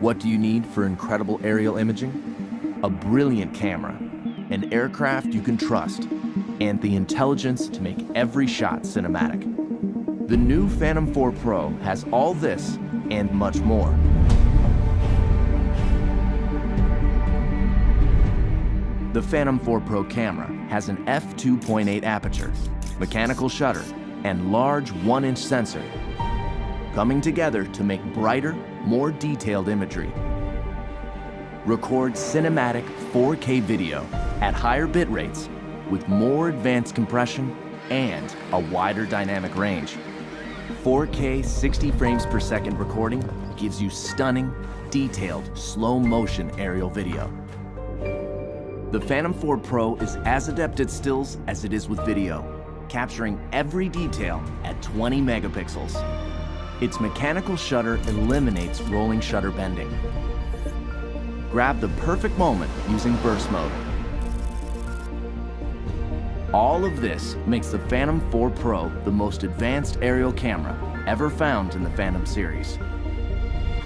What do you need for incredible aerial imaging? A brilliant camera, an aircraft you can trust, and the intelligence to make every shot cinematic. The new Phantom 4 Pro has all this and much more. The Phantom 4 Pro camera has an f2.8 aperture, mechanical shutter, and large 1-inch sensor, coming together to make brighter, more detailed imagery. Record cinematic 4K video at higher bit rates with more advanced compression and a wider dynamic range. 4K 60 frames per second recording gives you stunning, detailed, slow-motion aerial video. The Phantom 4 Pro is as adept at stills as it is with video, capturing every detail at 20 megapixels. Its mechanical shutter eliminates rolling shutter bending. Grab the perfect moment using burst mode. All of this makes the Phantom 4 Pro the most advanced aerial camera ever found in the Phantom series.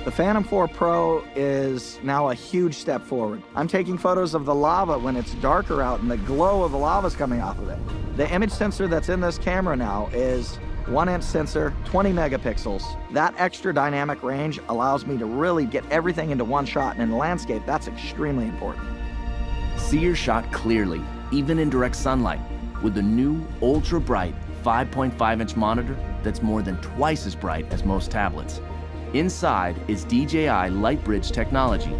The Phantom 4 Pro is now a huge step forward. I'm taking photos of the lava when it's darker out and the glow of the lava is coming off of it. The image sensor that's in this camera now is 1-inch sensor, 20 megapixels. That extra dynamic range allows me to really get everything into one shot, and in the landscape, that's extremely important. See your shot clearly, even in direct sunlight, with the new ultra-bright 5.5-inch monitor that's more than twice as bright as most tablets. Inside is DJI LightBridge technology.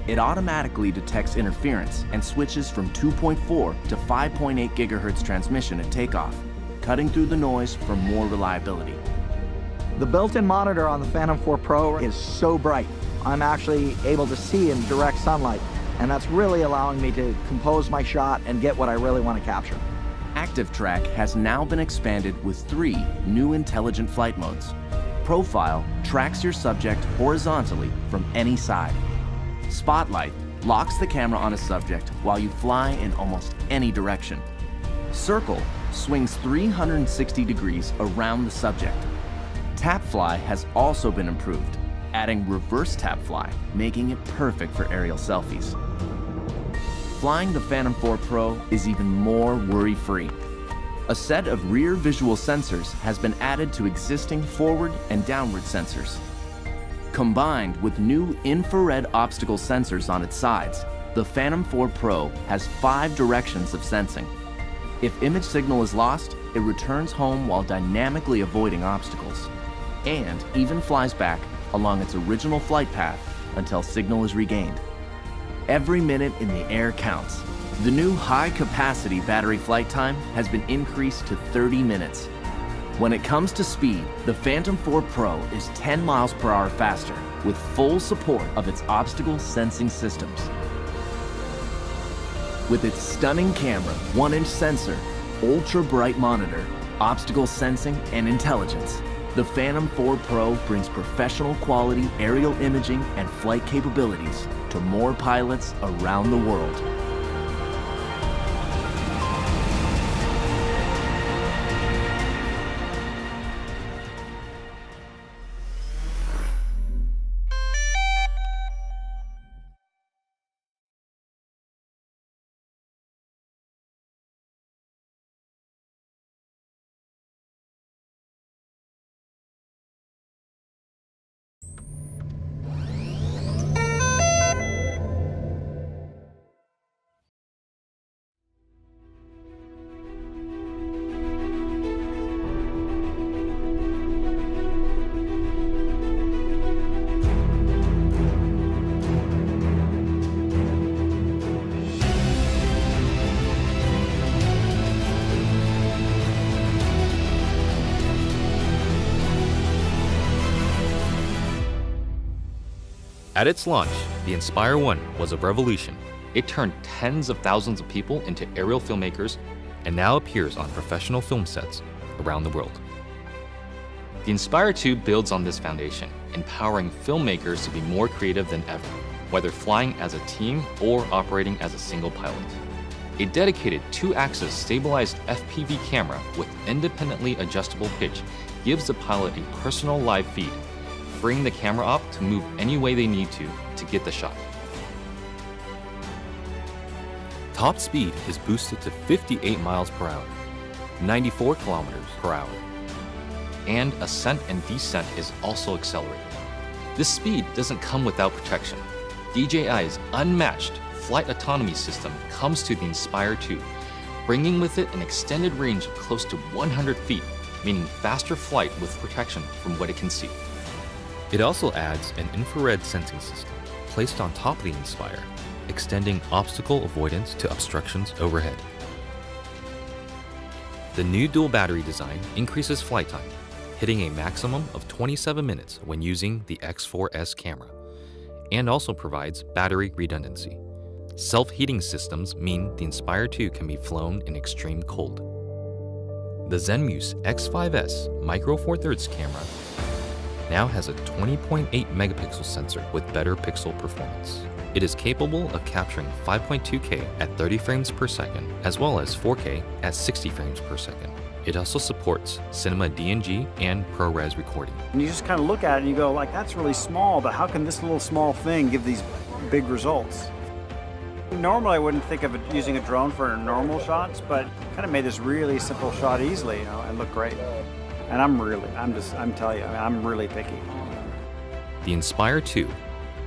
It automatically detects interference and switches from 2.4 to 5.8 gigahertz transmission at takeoff, cutting through the noise for more reliability. The built-in monitor on the Phantom 4 Pro is so bright. I'm actually able to see in direct sunlight, and that's really allowing me to compose my shot and get what I really want to capture. ActiveTrack has now been expanded with 3 new intelligent flight modes. Profile tracks your subject horizontally from any side. Spotlight locks the camera on a subject while you fly in almost any direction. Circle swings 360 degrees around the subject. TapFly has also been improved, adding reverse TapFly, making it perfect for aerial selfies. Flying the Phantom 4 Pro is even more worry-free. A set of rear visual sensors has been added to existing forward and downward sensors. Combined with new infrared obstacle sensors on its sides, the Phantom 4 Pro has 5 directions of sensing. If image signal is lost, it returns home while dynamically avoiding obstacles, and even flies back along its original flight path until signal is regained. Every minute in the air counts. The new high-capacity battery flight time has been increased to 30 minutes. When it comes to speed, the Phantom 4 Pro is 10 miles per hour faster with full support of its obstacle sensing systems. With its stunning camera, 1-inch sensor, ultra-bright monitor, obstacle sensing, and intelligence, the Phantom 4 Pro brings professional quality aerial imaging and flight capabilities to more pilots around the world. At its launch, the Inspire 1 was a revolution. It turned tens of thousands of people into aerial filmmakers and now appears on professional film sets around the world. The Inspire 2 builds on this foundation, empowering filmmakers to be more creative than ever, whether flying as a team or operating as a single pilot. A dedicated 2-axis stabilized FPV camera with independently adjustable pitch gives the pilot a personal live feed, freeing the camera up to move any way they need to get the shot. Top speed is boosted to 58 miles per hour, 94 kilometers per hour, and ascent and descent is also accelerated. This speed doesn't come without protection. DJI's unmatched flight autonomy system comes to the Inspire 2, bringing with it an extended range of close to 100 feet, meaning faster flight with protection from what it can see. It also adds an infrared sensing system placed on top of the Inspire, extending obstacle avoidance to obstructions overhead. The new dual battery design increases flight time, hitting a maximum of 27 minutes when using the X4S camera, and also provides battery redundancy. Self-heating systems mean the Inspire 2 can be flown in extreme cold. The Zenmuse X5S Micro Four Thirds camera now has a 20.8 megapixel sensor with better pixel performance. It is capable of capturing 5.2K at 30 frames per second, as well as 4K at 60 frames per second. It also supports Cinema DNG and ProRes recording. And you just kind of look at it and you go, like, that's really small, but how can this little small thing give these big results? Normally I wouldn't think of using a drone for normal shots, but kind of made this really simple shot easily, and look great. And I'm telling you, I'm really picky. The Inspire 2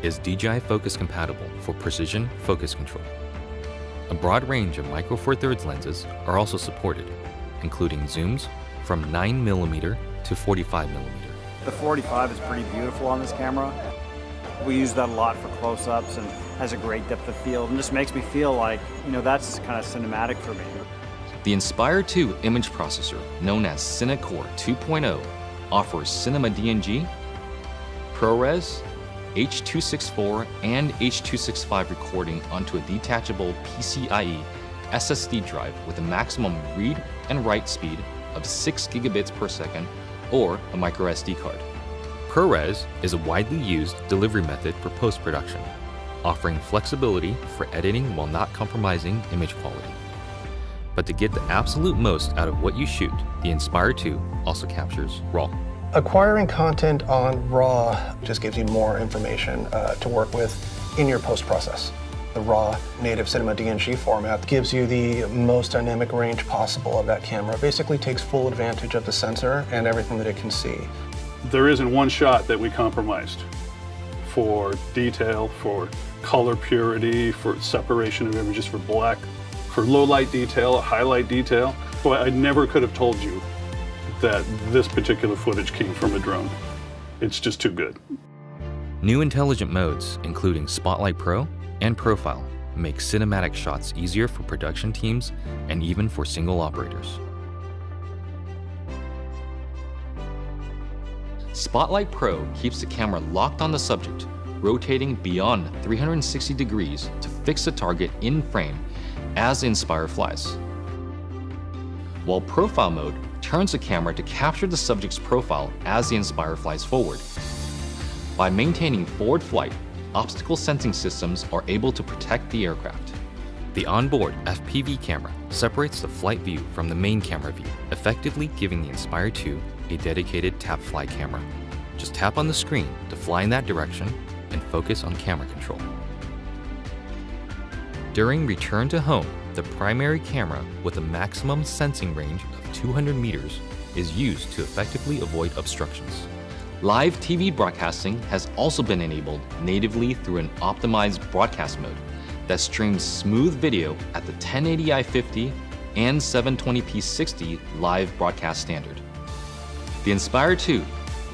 is DJI Focus compatible for precision focus control. A broad range of Micro Four Thirds lenses are also supported, including zooms from 9mm to 45mm. The 45 is pretty beautiful on this camera. We use that a lot for close-ups and has a great depth of field, and just makes me feel like, that's kind of cinematic for me. The Inspire 2 image processor, known as CineCore 2.0, offers Cinema DNG, ProRes, H.264, and H.265 recording onto a detachable PCIe SSD drive with a maximum read and write speed of 6 gigabits per second or a micro SD card. ProRes is a widely used delivery method for post-production, offering flexibility for editing while not compromising image quality. But to get the absolute most out of what you shoot, the Inspire 2 also captures RAW. Acquiring content on RAW just gives you more information to work with in your post-process. The RAW native Cinema DNG format gives you the most dynamic range possible of that camera. Basically takes full advantage of the sensor and everything that it can see. There isn't one shot that we compromised for detail, for color purity, for separation of images, for black, for low light detail, highlight detail. So I never could have told you that this particular footage came from a drone. It's just too good. New intelligent modes, including Spotlight Pro and Profile, make cinematic shots easier for production teams and even for single operators. Spotlight Pro keeps the camera locked on the subject, rotating beyond 360 degrees to fix the target in frame as the Inspire flies. While Profile mode turns the camera to capture the subject's profile as the Inspire flies forward. By maintaining forward flight, obstacle sensing systems are able to protect the aircraft. The onboard FPV camera separates the flight view from the main camera view, effectively giving the Inspire 2 a dedicated tap fly camera. Just tap on the screen to fly in that direction and focus on camera control. During return to home, the primary camera with a maximum sensing range of 200 meters is used to effectively avoid obstructions. Live TV broadcasting has also been enabled natively through an optimized broadcast mode that streams smooth video at the 1080i 50 and 720p 60 live broadcast standard. The Inspire 2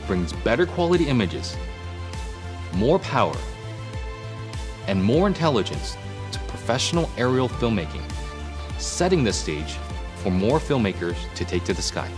brings better quality images, more power, and more intelligence to professional aerial filmmaking, setting the stage for more filmmakers to take to the sky.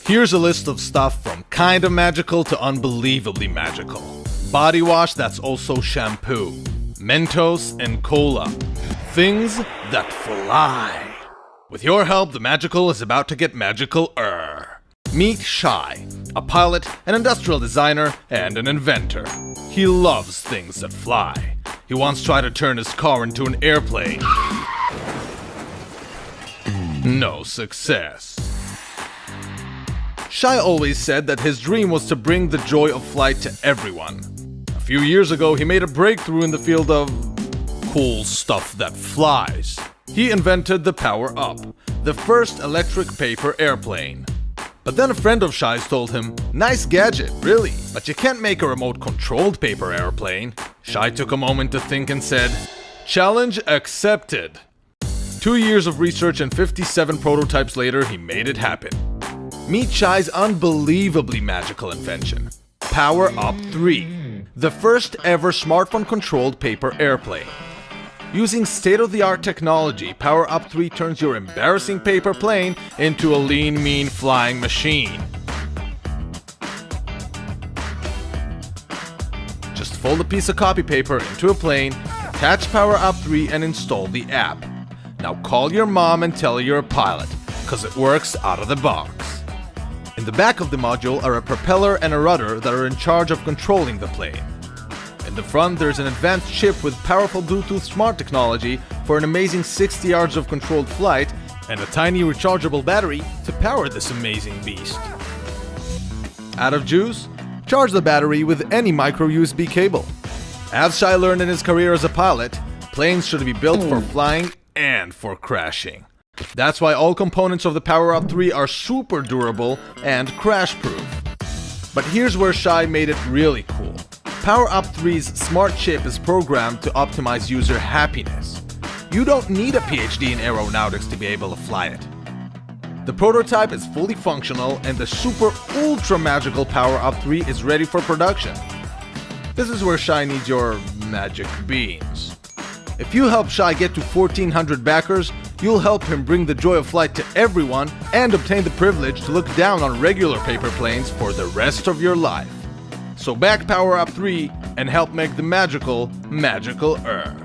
Here's a list of stuff from kinda magical to unbelievably magical. Body wash that's also shampoo. Mentos and cola. Things that fly. With your help, the magical is about to get magical-er. Meet Shai, a pilot, an industrial designer, and an inventor. He loves things that fly. He once tried to turn his car into an airplane. No success. Shai always said that his dream was to bring the joy of flight to everyone. A few years ago, he made a breakthrough in the field of cool stuff that flies. He invented the Power Up, the first electric paper airplane. But then a friend of Shai's told him, "Nice gadget, really, but you can't make a remote-controlled paper airplane." Shai took a moment to think and said, "Challenge accepted." 2 years of research and 57 prototypes later, he made it happen. Meet Shai's unbelievably magical invention, Power Up 3, the first ever smartphone-controlled paper airplane. Using state-of-the-art technology, Power Up 3 turns your embarrassing paper plane into a lean, mean flying machine. Just fold a piece of copy paper into a plane, attach Power Up 3 and install the app. Now call your mom and tell her you're a pilot, cause it works out of the box. In the back of the module are a propeller and a rudder that are in charge of controlling the plane. In the front, there's an advanced chip with powerful Bluetooth smart technology for an amazing 60 yards of controlled flight and a tiny rechargeable battery to power this amazing beast. Out of juice? Charge the battery with any micro USB cable. As Shai learned in his career as a pilot, planes should be built for flying and for crashing. That's why all components of the Power Up 3 are super durable and crash-proof. But here's where Shai made it really cool. Power Up 3's smart chip is programmed to optimize user happiness. You don't need a PhD in aeronautics to be able to fly it. The prototype is fully functional and the super ultra magical Power Up 3 is ready for production. This is where Shai needs your magic beans. If you help Shai get to 1,400 backers, you'll help him bring the joy of flight to everyone and obtain the privilege to look down on regular paper planes for the rest of your life. So back Power Up 3 and help make the magical, magical-er.